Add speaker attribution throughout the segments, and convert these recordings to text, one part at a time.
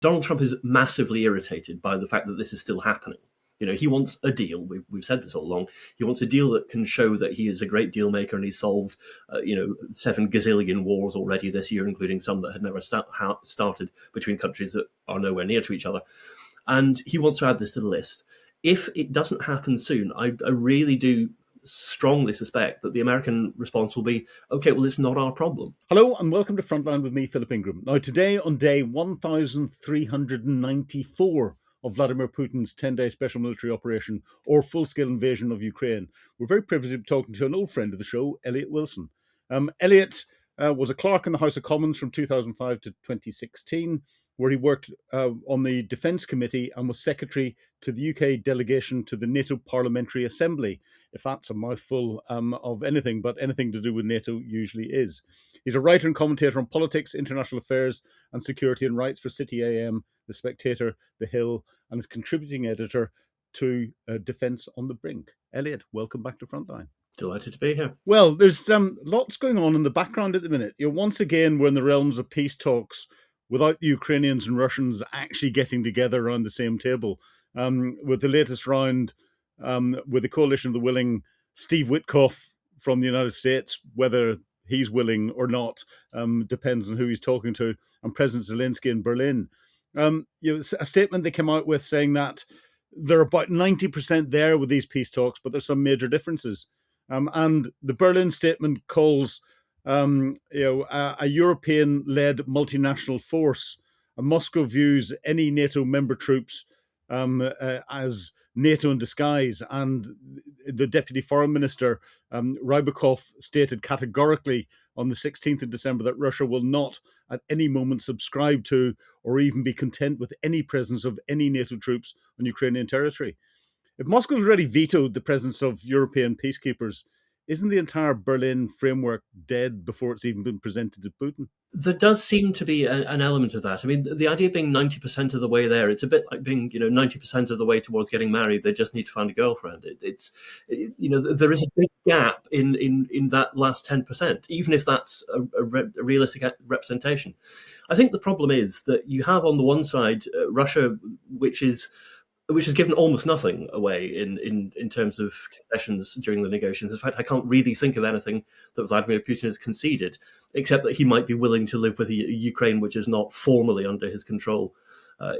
Speaker 1: Donald Trump is massively irritated by the fact that this is still happening. He wants a deal. We've said this all along. He wants a deal that can show that he is a great deal maker and he's solved, 7 gazillion wars already this year, including some that had never started between countries that are nowhere near to each other. And he wants to add this to the list. If it doesn't happen soon, I really do strongly suspect that the American response will be, okay, well, it's not our problem.
Speaker 2: Hello and welcome to Frontline with me, Philip Ingram. Now, today on day 1394 of Vladimir Putin's 10-day special military operation or full-scale invasion of Ukraine, we're very privileged to be talking to an old friend of the show, Eliot Wilson. Eliot was a clerk in the House of Commons from 2005 to 2016, where he worked on the Defence Committee and was secretary to the UK delegation to the NATO Parliamentary Assembly, if that's a mouthful of anything, but anything to do with NATO usually is. He's a writer and commentator on politics, international affairs and security and rights for City AM, The Spectator, The Hill, and is contributing editor to Defence on the Brink. Eliot, welcome back to Frontline.
Speaker 1: Delighted to be here.
Speaker 2: Well, there's lots going on in the background at the minute. Once again, we're in the realms of peace talks without the Ukrainians and Russians actually getting together around the same table. With the latest round, with the Coalition of the Willing, Steve Witkoff from the United States, whether he's willing or not, depends on who he's talking to, and President Zelensky in Berlin. A statement they came out with saying that they're about 90% there with these peace talks, but there's some major differences. And the Berlin statement calls a European-led multinational force. And Moscow views any NATO member troops as NATO in disguise. And the Deputy Foreign Minister, Rybakov, stated categorically on the 16th of December that Russia will not at any moment subscribe to or even be content with any presence of any NATO troops on Ukrainian territory. If Moscow's already vetoed the presence of European peacekeepers, isn't the entire Berlin framework dead before it's even been presented to Putin?
Speaker 1: There does seem to be an element of that. I mean, the idea of being 90% of the way there, it's a bit like being, 90% of the way towards getting married. They just need to find a girlfriend. There is a big gap in that last 10%, even if that's a realistic representation. I think the problem is that you have on the one side Russia, which has given almost nothing away in terms of concessions during the negotiations. In fact, I can't really think of anything that Vladimir Putin has conceded, except that he might be willing to live with a Ukraine which is not formally under his control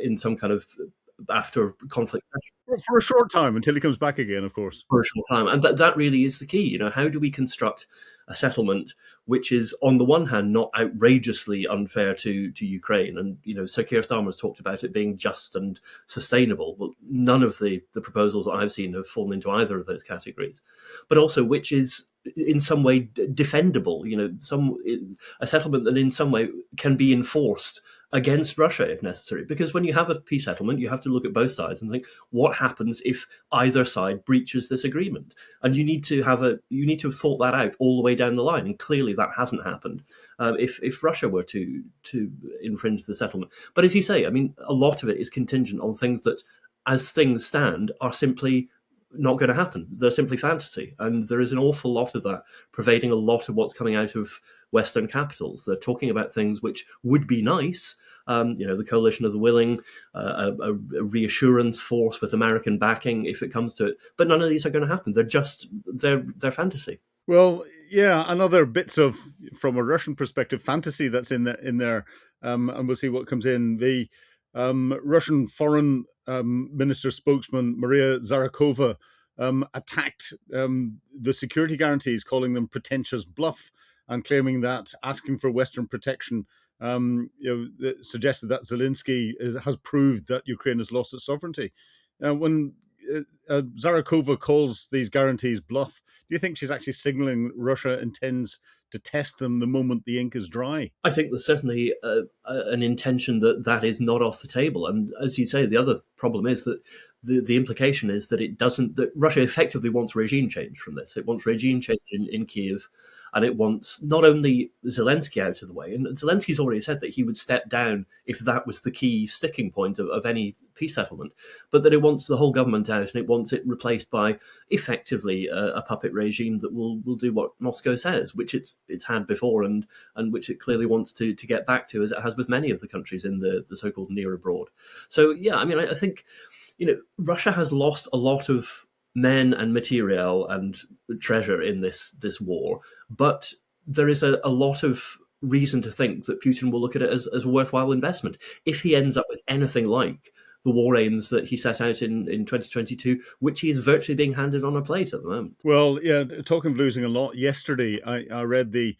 Speaker 1: in some kind of after conflict.
Speaker 2: For a short time, until he comes back again, of course.
Speaker 1: For a short time. And that really is the key. How do we construct a settlement which is, on the one hand, not outrageously unfair to Ukraine? And, Sir Keir Starmer's talked about it being just and sustainable. Well, none of the proposals that I've seen have fallen into either of those categories. But also which is in some way defendable, a settlement that in some way can be enforced against Russia if necessary. Because when you have a peace settlement, you have to look at both sides and think, what happens if either side breaches this agreement? And you need to have thought that out all the way down the line. And clearly that hasn't happened if Russia were to infringe the settlement. But as you say, I mean, a lot of it is contingent on things that, as things stand, are simply not going to happen. They're simply fantasy. And there is an awful lot of that pervading a lot of what's coming out of Western capitals. They're talking about things which would be nice, the Coalition of the Willing, a reassurance force with American backing if it comes to it. But none of these are going to happen. They're fantasy.
Speaker 2: Well, yeah, and other bits of, from a Russian perspective, fantasy that's in there, and we'll see what comes in. The Russian foreign minister spokesman Maria Zakharova attacked the security guarantees, calling them pretentious bluff, and claiming that asking for Western protection suggested that Zelensky has proved that Ukraine has lost its sovereignty. When Zakharova calls these guarantees bluff, do you think she's actually signalling Russia intends to test them the moment the ink is dry?
Speaker 1: I think there's certainly an intention that is not off the table. And as you say, the other problem is that the implication is that that Russia effectively wants regime change from this. It wants regime change in Kyiv. and it wants not only Zelensky out of the way, and Zelensky's already said that he would step down if that was the key sticking point of any peace settlement, but that it wants the whole government out and it wants it replaced by effectively a puppet regime that will do what Moscow says, which it's had before and which it clearly wants to get back to, as it has with many of the countries in the so-called near abroad. So yeah, I mean, I think, Russia has lost a lot of men and material and treasure in this war, but there is a lot of reason to think that Putin will look at it as a worthwhile investment if he ends up with anything like the war aims that he set out in 2022, which he is virtually being handed on a plate at the moment.
Speaker 2: Well, yeah, talking of losing a lot, yesterday I read the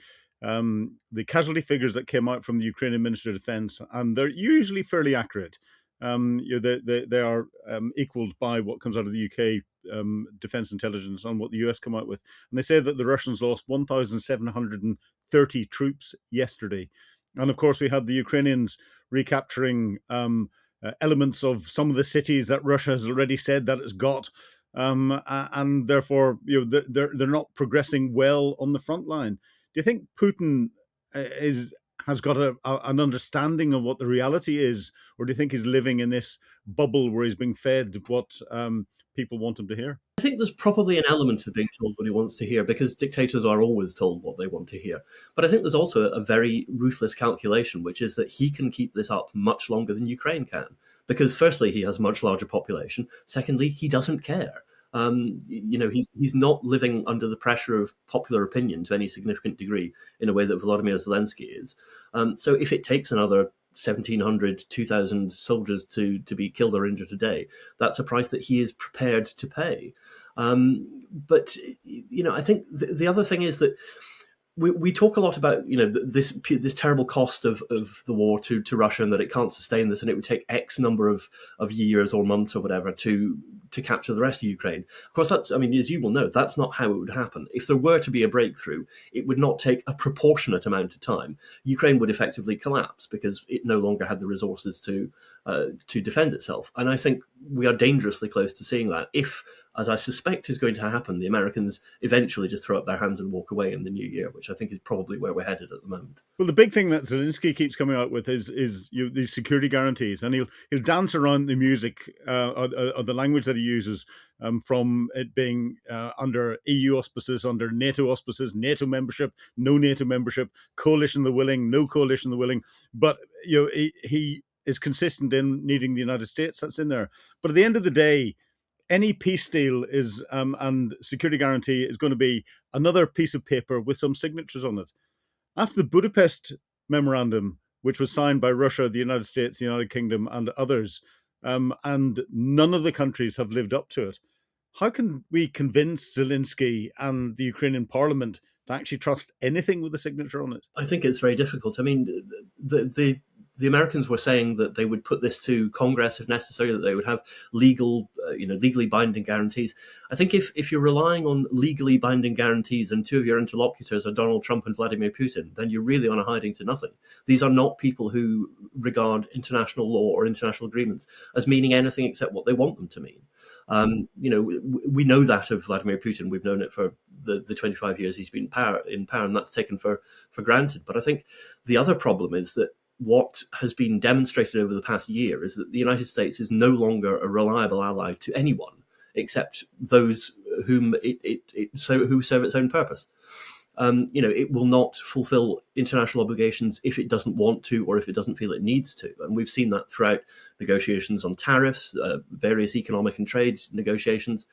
Speaker 2: casualty figures that came out from the Ukrainian Minister of Defense, and they're usually fairly accurate. They are equaled by what comes out of the UK Defense Intelligence and what the US come out with. And they say that the Russians lost 1,730 troops yesterday. And of course, we had the Ukrainians recapturing elements of some of the cities that Russia has already said that it's got. And therefore, they're not progressing well on the front line. Do you think Putin has got an understanding of what the reality is, or do you think he's living in this bubble where he's being fed what people want him to hear?
Speaker 1: I think there's probably an element of being told what he wants to hear, because dictators are always told what they want to hear. But I think there's also a very ruthless calculation, which is that he can keep this up much longer than Ukraine can. Because firstly, he has a much larger population. Secondly, he doesn't care. He's not living under the pressure of popular opinion to any significant degree in a way that Volodymyr Zelensky is. So if it takes another 1,700, 2,000 soldiers to be killed or injured a day, that's a price that he is prepared to pay. But I think the other thing is that we talk a lot about this terrible cost of the war to Russia, and that it can't sustain this, and it would take X number of years or months or whatever to capture the rest of Ukraine. Of course, as you will know, that's not how it would happen. If there were to be a breakthrough, it would not take a proportionate amount of time. Ukraine would effectively collapse because it no longer had the resources to defend itself. And I think we are dangerously close to seeing that if, as I suspect is going to happen, the Americans eventually just throw up their hands and walk away in the new year, which I think is probably where we're headed at the moment.
Speaker 2: Well, the big thing that Zelensky keeps coming out with is these security guarantees, and he'll dance around the music or the language that he uses, from it being under EU auspices, under NATO auspices, NATO membership, no NATO membership, coalition of the willing, no coalition of the willing. But he is consistent in needing the United States. That's in there. But at the end of the day, any peace deal is and security guarantee is going to be another piece of paper with some signatures on it. After the Budapest Memorandum, which was signed by Russia, the United States, the United Kingdom, and others, and none of the countries have lived up to it, how can we convince Zelensky and the Ukrainian parliament to actually trust anything with a signature on it?
Speaker 1: I think it's very difficult. I mean, the Americans were saying that they would put this to Congress if necessary, that they would have legally binding guarantees. I think if you're relying on legally binding guarantees and two of your interlocutors are Donald Trump and Vladimir Putin, then you're really on a hiding to nothing. These are not people who regard international law or international agreements as meaning anything except what they want them to mean. We know that of Vladimir Putin. We've known it for the 25 years he's been in power, and that's taken for granted. But I think the other problem is that what has been demonstrated over the past year is that the United States is no longer a reliable ally to anyone except those who serve its own purpose. It will not fulfill international obligations if it doesn't want to or if it doesn't feel it needs to. And we've seen that throughout negotiations on tariffs, various economic and trade negotiations.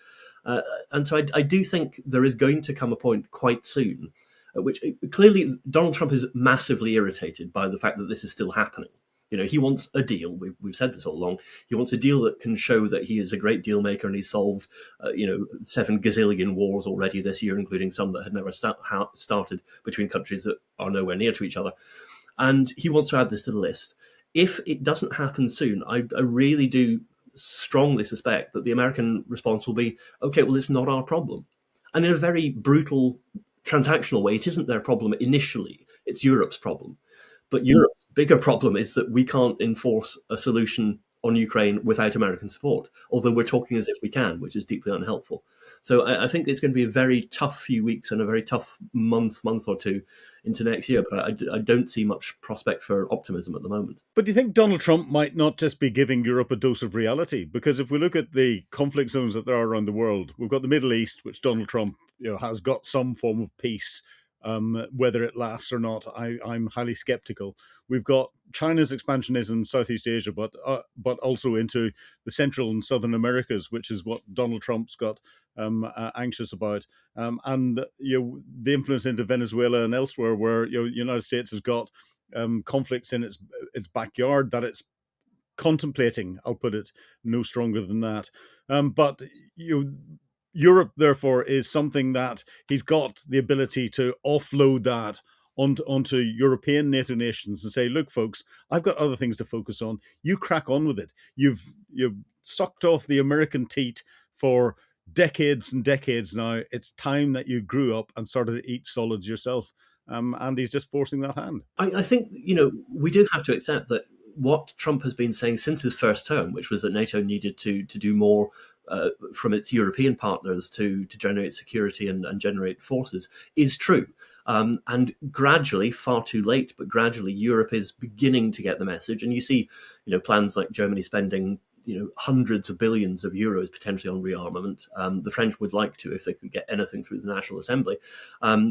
Speaker 1: And so I do think there is going to come a point quite soon at which clearly Donald Trump is massively irritated by the fact that this is still happening. He wants a deal. We've said this all along. He wants a deal that can show that he is a great deal maker and he's solved, 7 gazillion wars already this year, including some that had never started between countries that are nowhere near to each other. And he wants to add this to the list. If it doesn't happen soon, I really do strongly suspect that the American response will be, okay, well, it's not our problem. And in a very brutal, transactional way, it isn't their problem initially. It's Europe's problem. But Europe's bigger problem is that we can't enforce a solution on Ukraine without American support, although we're talking as if we can, which is deeply unhelpful. So I think it's going to be a very tough few weeks and a very tough month or two into next year. But I don't see much prospect for optimism at the moment.
Speaker 2: But do you think Donald Trump might not just be giving Europe a dose of reality? Because if we look at the conflict zones that there are around the world, we've got the Middle East, which Donald Trump has got some form of peace. Whether it lasts or not, I'm highly skeptical. We've got China's expansionism in Southeast Asia, but also into the Central and Southern Americas, which is what Donald Trump's got anxious about, and the influence into Venezuela and elsewhere, where the United States has got conflicts in its backyard that it's contemplating. I'll put it no stronger than that. But Europe, therefore, is something that he's got the ability to offload that onto European NATO nations and say, look, folks, I've got other things to focus on. You crack on with it. You've sucked off the American teat for decades and decades now. It's time that you grew up and started to eat solids yourself. And he's just forcing that hand.
Speaker 1: I think, we do have to accept that what Trump has been saying since his first term, which was that NATO needed to do more from its European partners to generate security and generate forces, is true. And gradually, far too late, but gradually Europe is beginning to get the message. And you see, plans like Germany spending, hundreds of billions of euros potentially on rearmament. The French would like to, if they could get anything through the National Assembly.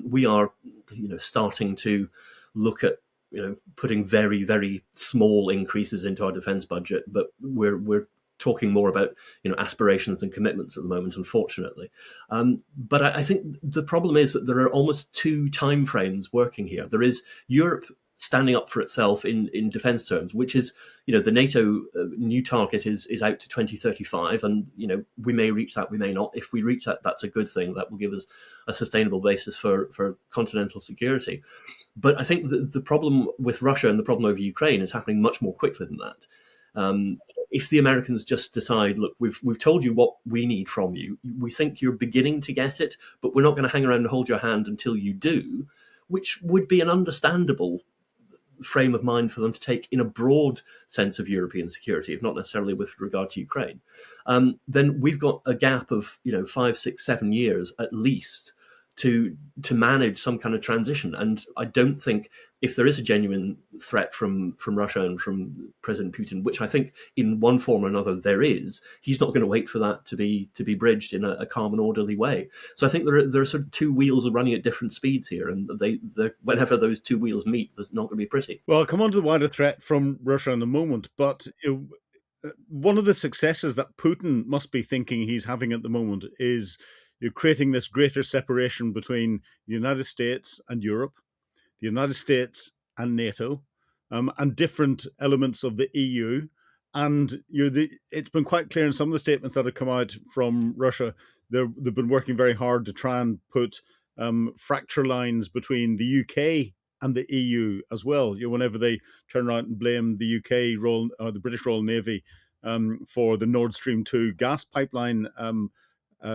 Speaker 1: We are, starting to look at, putting very, very small increases into our defense budget, but we're talking more about aspirations and commitments at the moment, unfortunately. But I think the problem is that there are almost two timeframes working here. There is Europe standing up for itself in defence terms, which is, the NATO new target is out to 2035, and we may reach that, we may not. If we reach that, that's a good thing. That will give us a sustainable basis for continental security. But I think the problem with Russia and the problem over Ukraine is happening much more quickly than that. If the Americans just decide, look, we've told you what we need from you, we think you're beginning to get it, but we're not going to hang around and hold your hand until you do, which would be an understandable frame of mind for them to take in a broad sense of European security, if not necessarily with regard to Ukraine, then we've got a gap of 5, 6, 7 years at least to manage some kind of transition. And I don't think, if there is a genuine threat from Russia and from President Putin, which I think in one form or another there is, he's not going to wait for that to be bridged in a calm and orderly way. So I think there are sort of two wheels running at different speeds here, and they whenever those two wheels meet, there's not going to be pretty.
Speaker 2: Well, I'll come on to the wider threat from Russia in a moment, but one of the successes that Putin must be thinking he's having at the moment is you're creating this greater separation between the United States and Europe, the United States and NATO, and different elements of the EU. And it's been quite clear in some of the statements that have come out from Russia, they've been working very hard to try and put fracture lines between the UK and the EU as well. Whenever they turn around and blame the UK or the British Royal Navy for the Nord Stream 2 gas pipeline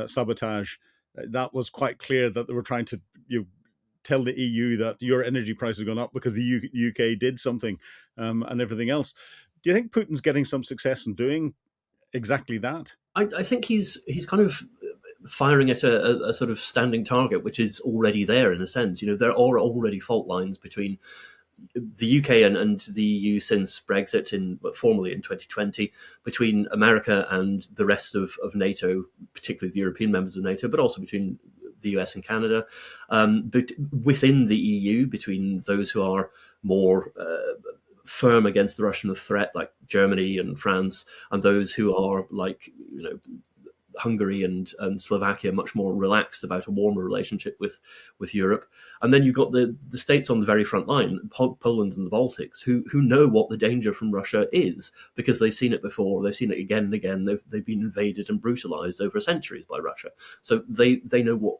Speaker 2: sabotage, that was quite clear that they were trying to tell the EU that your energy price has gone up because the UK did something, and everything else. Do you think Putin's getting some success in doing exactly that?
Speaker 1: I think he's kind of firing at a sort of standing target, which is already there in a sense. There are already fault lines between the UK and the EU since Brexit, formally in 2020, between America and the rest of NATO, particularly the European members of NATO, but also between the US and Canada, but within the EU, between those who are more firm against the Russian threat, like Germany and France, and those who are like Hungary and Slovakia, much more relaxed about a warmer relationship with Europe. And then you've got the states on the very front line, Poland and the Baltics, who know what the danger from Russia is, because they've seen it before, they've seen it again and again, they've been invaded and brutalized over centuries by Russia. So they know what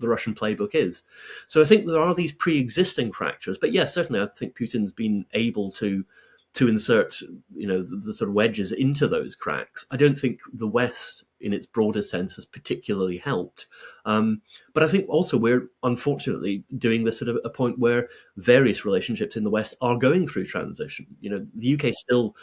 Speaker 1: the Russian playbook is. So I think there are these pre-existing fractures, but yes, certainly I think Putin's been able to insert, the sort of wedges into those cracks. I don't think the West, in its broader sense, has particularly helped. But I think also we're unfortunately doing this at a point where various relationships in the West are going through transition. The UK still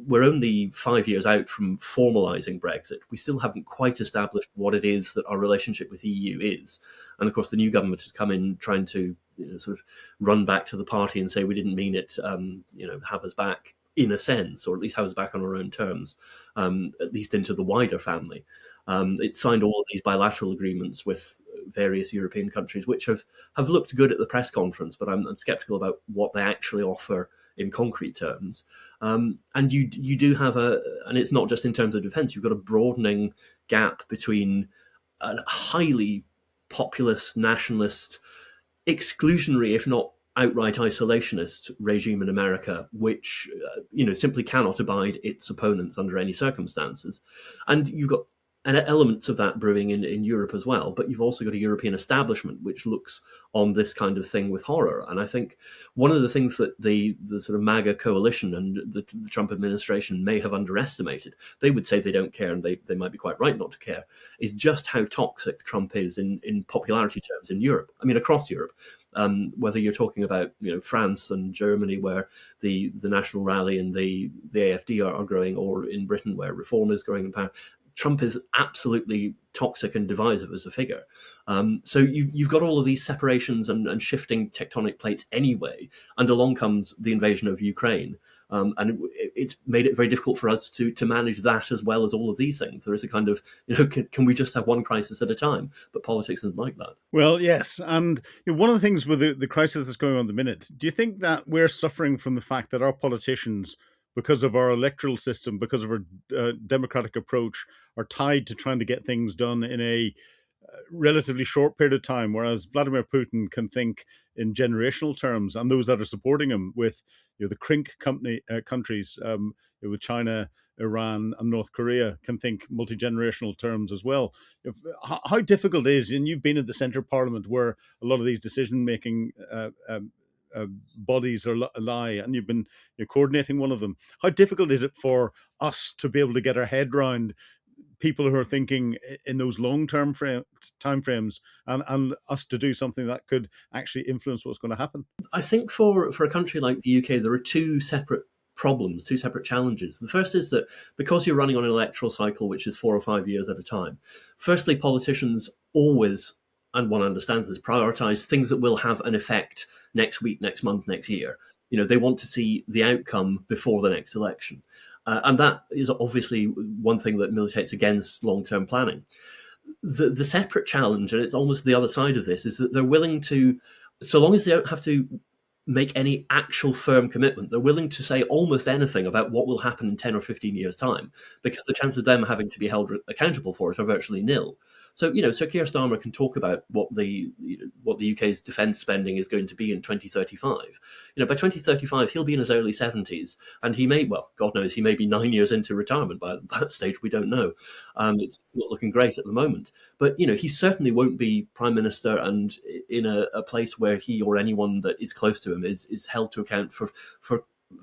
Speaker 1: we're only 5 years out from formalising Brexit. We still haven't quite established what it is that our relationship with the EU is. And of course, the new government has come in trying to sort of run back to the party and say we didn't mean it, have us back in a sense, or at least have us back on our own terms, at least into the wider family. It signed all of these bilateral agreements with various European countries, which have looked good at the press conference, but I'm sceptical about what they actually offer in concrete terms. And you do have and it's not just in terms of defence, you've got a broadening gap between a highly populist, nationalist, exclusionary, if not outright isolationist regime in America, which simply cannot abide its opponents under any circumstances. And you've got elements of that brewing in Europe as well, but you've also got a European establishment which looks on this kind of thing with horror. And I think one of the things that the sort of MAGA coalition and the Trump administration may have underestimated, they would say they don't care, and they might be quite right not to care, is just how toxic Trump is in popularity terms in Europe. I mean, across Europe. Whether you're talking about France and Germany, where the National Rally and the AfD are growing, or in Britain, where Reform is growing in power, Trump is absolutely toxic and divisive as a figure. So you've got all of these separations and shifting tectonic plates anyway, and along comes the invasion of Ukraine. And it's made it very difficult for us to manage that as well as all of these things. There is a kind of, can we just have one crisis at a time? But politics isn't like that.
Speaker 2: Well, yes. And one of the things with the crisis that's going on at the minute, do you think that we're suffering from the fact that our politicians, because of our electoral system, because of our democratic approach, are tied to trying to get things done in a relatively short period of time, whereas Vladimir Putin can think in generational terms, and those that are supporting him with the CRINC countries, with China, Iran and North Korea, can think multi-generational terms as well. How difficult is, and you've been at the centre of Parliament where a lot of these decision-making bodies lie, and you've been coordinating one of them. How difficult is it for us to be able to get our head around people who are thinking in those long-term time frames, and us to do something that could actually influence what's going to happen?
Speaker 1: I think for a country like the UK, there are two separate problems, two separate challenges. The first is that because you're running on an electoral cycle, which is 4 or 5 years at a time, firstly, politicians always, and one understands this, prioritize things that will have an effect next week, next month, next year. They want to see the outcome before the next election. And that is obviously one thing that militates against long-term planning. The separate challenge, and it's almost the other side of this, is that they're willing to, so long as they don't have to make any actual firm commitment, they're willing to say almost anything about what will happen in 10 or 15 years' time, because the chance of them having to be held accountable for it are virtually nil. So, Sir Keir Starmer can talk about what the UK's defence spending is going to be in 2035. By 2035, he'll be in his early 70s, and he may, well, God knows, he may be 9 years into retirement by that stage. We don't know. It's not looking great at the moment. But, he certainly won't be Prime Minister and in a place where he or anyone that is close to him is held to account for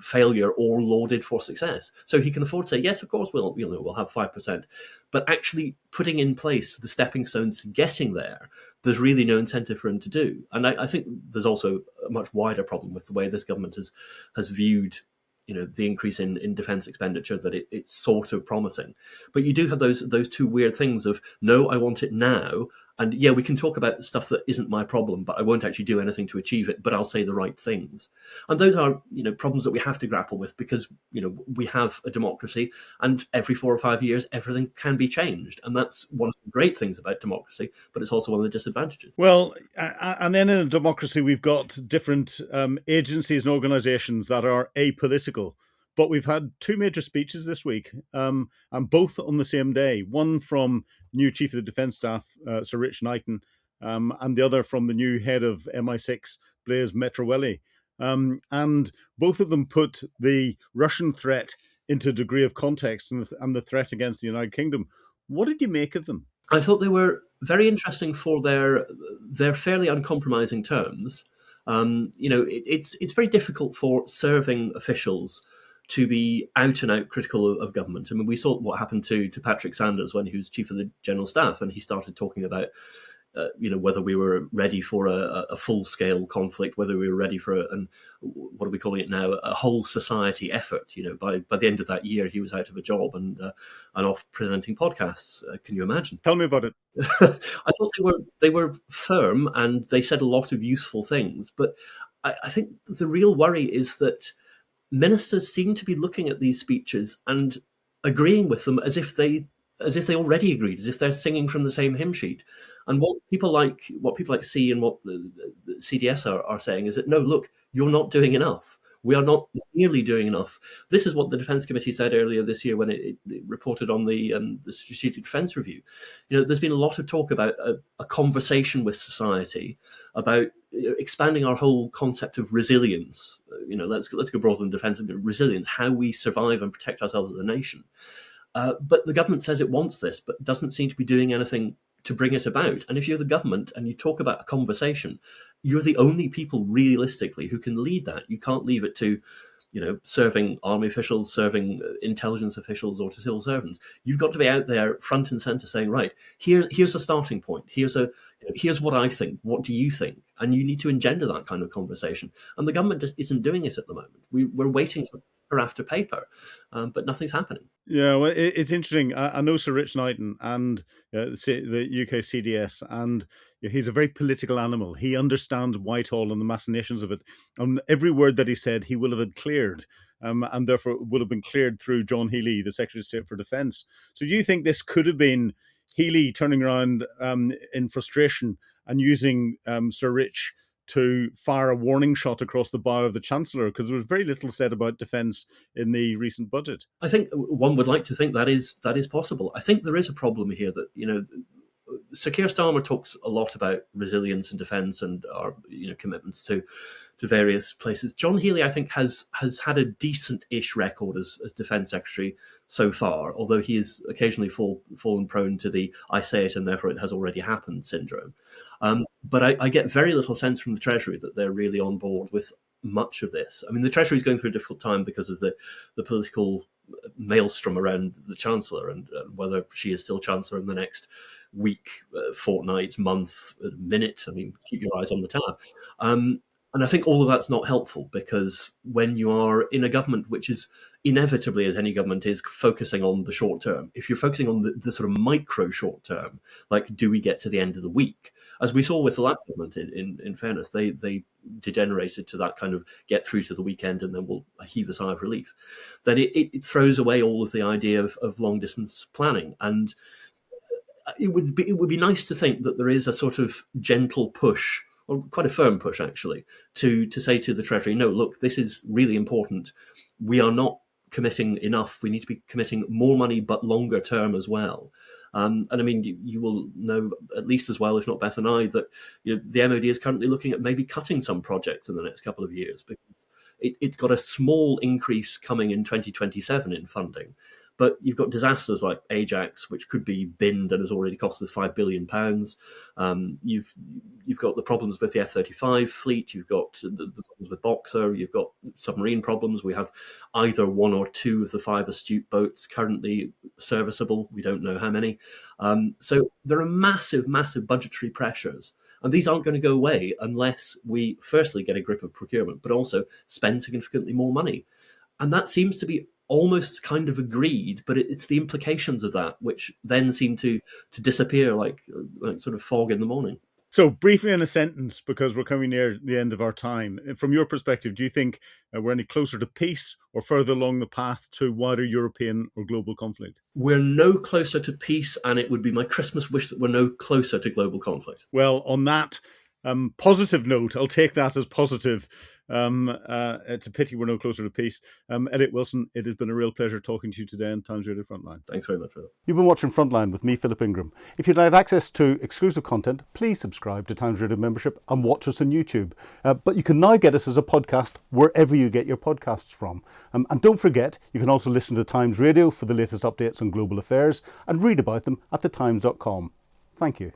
Speaker 1: failure or lauded for success. So he can afford to say, yes, of course, we'll have 5%. But actually putting in place the stepping stones to getting there, there's really no incentive for him to do. And I think there's also a much wider problem with the way this government has viewed the increase in defence expenditure, that it's sort of promising. But you do have those two weird things of, no, I want it now. And yeah, we can talk about stuff that isn't my problem, but I won't actually do anything to achieve it, but I'll say the right things. And those are, problems that we have to grapple with, because, we have a democracy, and every 4 or 5 years, everything can be changed. And that's one of the great things about democracy, but it's also one of the disadvantages.
Speaker 2: Well, and then in a democracy, we've got different agencies and organisations that are apolitical. But we've had two major speeches this week, and both on the same day. One from new Chief of the Defence Staff, Sir Rich Knighton, and the other from the new head of MI6, Blaise Metrawelli. And both of them put the Russian threat into a degree of context, and the threat against the United Kingdom. What did you make of them?
Speaker 1: I thought they were very interesting for their fairly uncompromising terms. It's very difficult for serving officials to be out and out critical of government. I mean, we saw what happened to Patrick Sanders when he was Chief of the General Staff, and he started talking about whether we were ready for a full-scale conflict, whether we were ready for what are we calling it now, a whole society effort. By the end of that year, he was out of a job and off presenting podcasts. Can you imagine?
Speaker 2: Tell me about it.
Speaker 1: I thought they were firm and they said a lot of useful things, but I think the real worry is that ministers seem to be looking at these speeches and agreeing with them as if they already agreed, as if they're singing from the same hymn sheet. And what people like C and what the CDS are saying is that, no, look, you're not doing enough. We are not nearly doing enough. This is what the Defence Committee said earlier this year when it reported on the Strategic Defence Review. There's been a lot of talk about a conversation with society about expanding our whole concept of resilience. Let's go broader than defence. Resilience, how we survive and protect ourselves as a nation. But the government says it wants this, but doesn't seem to be doing anything to bring it about. And if you're the government and you talk about a conversation, you're the only people realistically who can lead that. You can't leave it to, serving army officials, serving intelligence officials, or to civil servants. You've got to be out there front and centre saying, right, here's a starting point. Here's what I think. What do you think? And you need to engender that kind of conversation. And the government just isn't doing it at the moment. We're waiting for after paper, but nothing's happening.
Speaker 2: Yeah, well, it's interesting. I know Sir Rich Knighton and the UK CDS, and he's a very political animal. He understands Whitehall and the machinations of it. And every word that he said, he will have had cleared, and therefore would have been cleared through John Healey, the Secretary of State for Defence. So do you think this could have been Healey turning around in frustration and using Sir Rich to fire a warning shot across the bow of the Chancellor, because there was very little said about defence in the recent budget?
Speaker 1: I think one would like to think that is possible. I think there is a problem here that, Sir Keir Starmer talks a lot about resilience and defence and our commitments to various places. John Healey, I think, has had a decent-ish record as Defence Secretary so far, although he has occasionally fallen prone to the "I say it and therefore it has already happened" syndrome. But I get very little sense from the Treasury that they're really on board with much of this. I mean, the Treasury is going through a difficult time because of the political maelstrom around the Chancellor and whether she is still Chancellor in the next week, fortnight, month, minute. I mean, keep your eyes on the tab. And I think all of that's not helpful, because when you are in a government which is inevitably, as any government is, focusing on the short term, if you're focusing on the sort of micro short term, like do we get to the end of the week, as we saw with the last government, in fairness, they degenerated to that kind of get through to the weekend and then we'll heave a sigh of relief, then it throws away all of the idea of long distance planning. And it would be nice to think that there is a sort of gentle push, or quite a firm push actually, to say to the Treasury, no, look, this is really important. We are not committing enough. We need to be committing more money, but longer term as well. And I mean, you will know at least as well, if not better than I, that the MOD is currently looking at maybe cutting some projects in the next couple of years, because it's got a small increase coming in 2027 in funding. But you've got disasters like Ajax, which could be binned and has already cost us £5 billion. You've got the problems with the F-35 fleet. You've got the problems with Boxer. You've got submarine problems. We have either one or two of the 5 Astute boats currently serviceable. We don't know how many. So there are massive, massive budgetary pressures. And these aren't going to go away unless we firstly get a grip of procurement, but also spend significantly more money. And that seems to be almost kind of agreed, but it's the implications of that which then seem to disappear like sort of fog in the morning.
Speaker 2: So briefly in a sentence, because we're coming near the end of our time, from your perspective, do you think we're any closer to peace or further along the path to wider European or global conflict?
Speaker 1: We're no closer to peace, and it would be my Christmas wish that we're no closer to global conflict.
Speaker 2: Well, on that positive note, I'll take that as positive. It's a pity we're no closer to peace. Eliot Wilson, it has been a real pleasure talking to you today on Times Radio Frontline.
Speaker 1: Thanks very much for that.
Speaker 2: You've been watching Frontline with me, Philip Ingram. If you'd like access to exclusive content, please subscribe to Times Radio membership and watch us on YouTube. But you can now get us as a podcast wherever you get your podcasts from. And don't forget, you can also listen to Times Radio for the latest updates on global affairs and read about them at thetimes.com. Thank you.